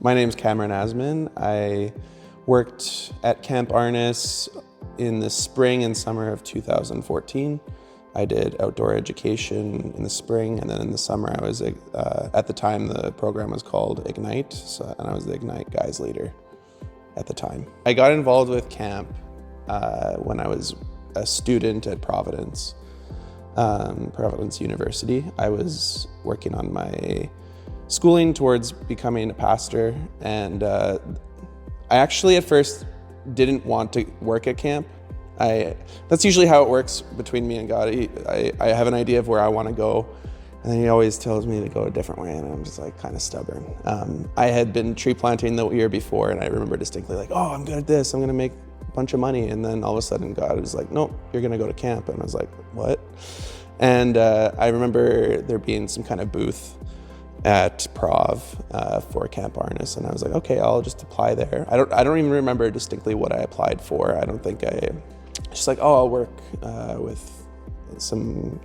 My name's Cameron Asman. I worked at Camp Arnis in the spring and summer of 2014. I did outdoor education in the spring, and then in the summer I was, at the time the program was called Ignite, and I was the Ignite Guys leader at the time. I got involved with camp when I was a student at Providence University. I was working on my schooling towards becoming a pastor, and I actually at first didn't want to work at camp. That's usually how it works between me and God. I have an idea of where I want to go, and then he always tells me to go a different way, and I'm just like kind of stubborn. I had been tree planting the year before, and I remember distinctly like, oh, I'm good at this, I'm gonna make a bunch of money, and then all of a sudden God was like, nope, you're gonna go to camp, and I was like, what? And I remember there being some kind of booth at Prov for Camp Arnis, and I was like, okay, I'll just apply there. I don't even remember distinctly what I applied for. I don't think just like, oh, I'll work with some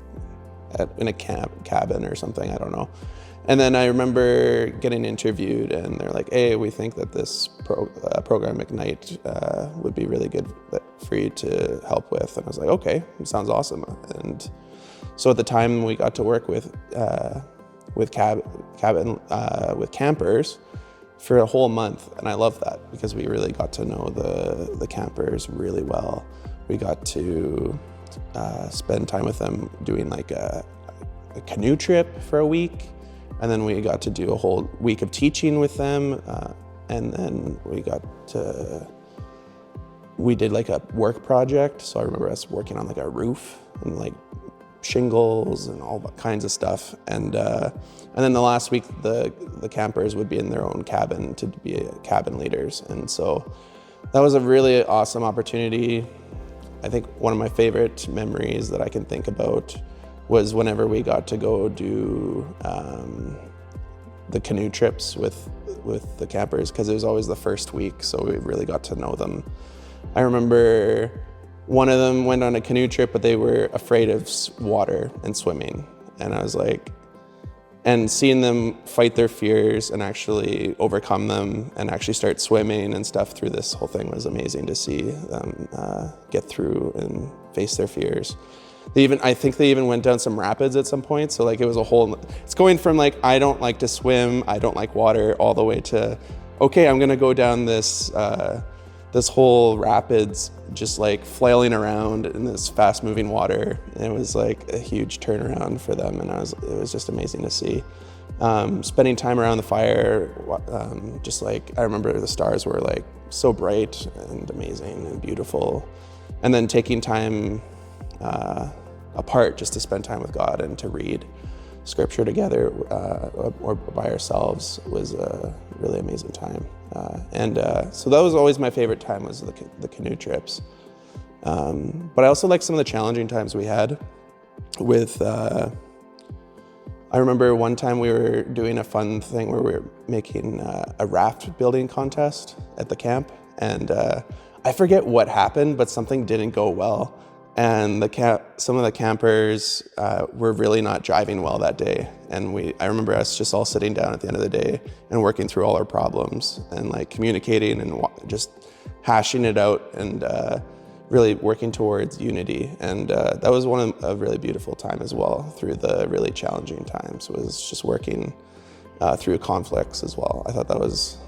in a cabin or something, I don't know. And then I remember getting interviewed, and they're like, hey, we think that this program Ignite would be really good for you to help with. And I was like, okay, it sounds awesome. And so at the time we got to work with campers for a whole month, and I love that because we really got to know the campers really well. We got to spend time with them doing like a canoe trip for a week, and then we got to do a whole week of teaching with them, and then we did like a work project. So I remember us working on like a roof and like shingles and all kinds of stuff, and then the last week the campers would be in their own cabin to be cabin leaders, and so that was a really awesome opportunity. I think one of my favorite memories that I can think about was whenever we got to go do the canoe trips with the campers, because it was always the first week, so we really got to know them. I remember one of them went on a canoe trip, but they were afraid of water and swimming. And I was like, and seeing them fight their fears and actually overcome them and actually start swimming and stuff through this whole thing was amazing to see them get through and face their fears. I think they even went down some rapids at some point. So like it was it's going from like, I don't like to swim, I don't like water, all the way to, okay, I'm gonna go down this whole rapids, just like flailing around in this fast moving water. And it was like a huge turnaround for them, and it was just amazing to see. Spending time around the fire, just like, I remember the stars were like so bright and amazing and beautiful. And then taking time apart just to spend time with God and to read scripture together or by ourselves was a really amazing time. So that was always my favorite time, was the canoe trips. But I also like some of the challenging times we had with, I remember one time we were doing a fun thing where we were making a raft building contest at the camp, and I forget what happened, but something didn't go well. And some of the campers were really not driving well that day. And I remember us just all sitting down at the end of the day and working through all our problems and like communicating and just hashing it out and really working towards unity. And that was a really beautiful time as well through the really challenging times, was just working through conflicts as well. I thought that was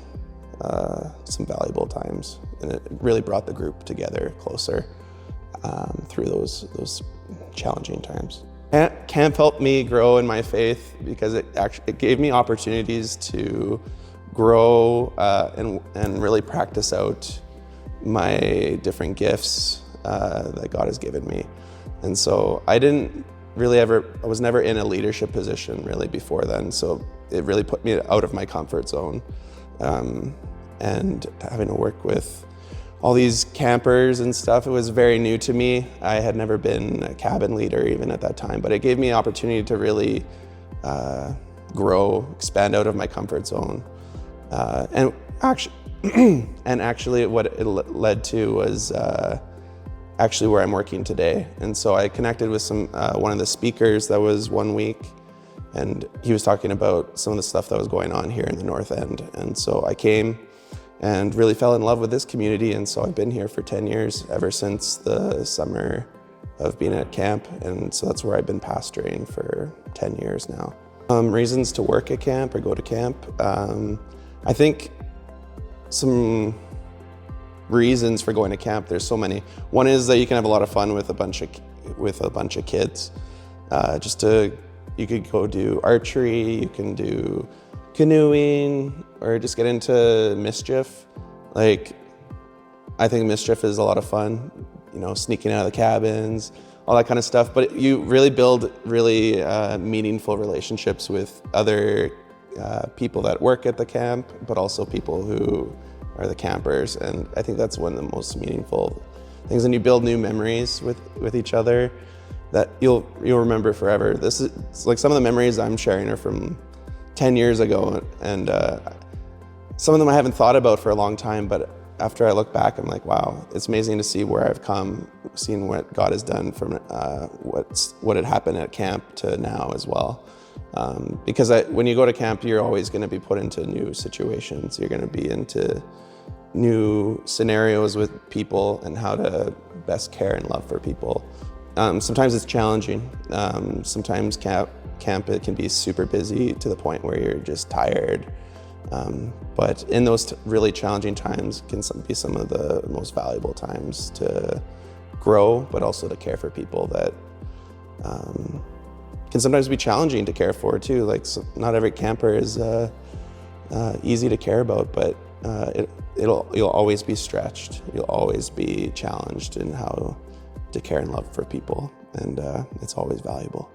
some valuable times, and it really brought the group together closer through those challenging times. Camp helped me grow in my faith because it gave me opportunities to grow and really practice out my different gifts that God has given me. And so I was never in a leadership position really before then, so it really put me out of my comfort zone. And having to work with all these campers and stuff, it was very new to me. I had never been a cabin leader even at that time, but it gave me opportunity to really grow, expand out of my comfort zone. And actually what it led to was actually where I'm working today. And so I connected with one of the speakers that was one week, and he was talking about some of the stuff that was going on here in the North End. And so I came and really fell in love with this community, and so I've been here for 10 years, ever since the summer of being at camp, and so that's where I've been pastoring for 10 years now. Reasons to work at camp or go to camp. I think some reasons for going to camp, there's so many. One is that you can have a lot of fun with a bunch of kids. You could go do archery, you can do canoeing, or just get into mischief. Like, I think mischief is a lot of fun, you know, sneaking out of the cabins, all that kind of stuff. But you really build really meaningful relationships with other people that work at the camp, but also people who are the campers. And I think that's one of the most meaningful things. And you build new memories with each other that you'll remember forever. This is like some of the memories I'm sharing are from 10 years ago, and some of them I haven't thought about for a long time, but after I look back, I'm like, wow, it's amazing to see where I've come, seeing what God has done from what had happened at camp to now as well. Because when you go to camp, you're always going to be put into new situations. You're going to be into new scenarios with people and how to best care and love for people. Sometimes it's challenging. Sometimes camp it can be super busy to the point where you're just tired. But in those really challenging times can be some of the most valuable times to grow, but also to care for people that can sometimes be challenging to care for too. Like, not every camper is easy to care about, but you'll always be stretched. You'll always be challenged in how to care and love for people, and it's always valuable.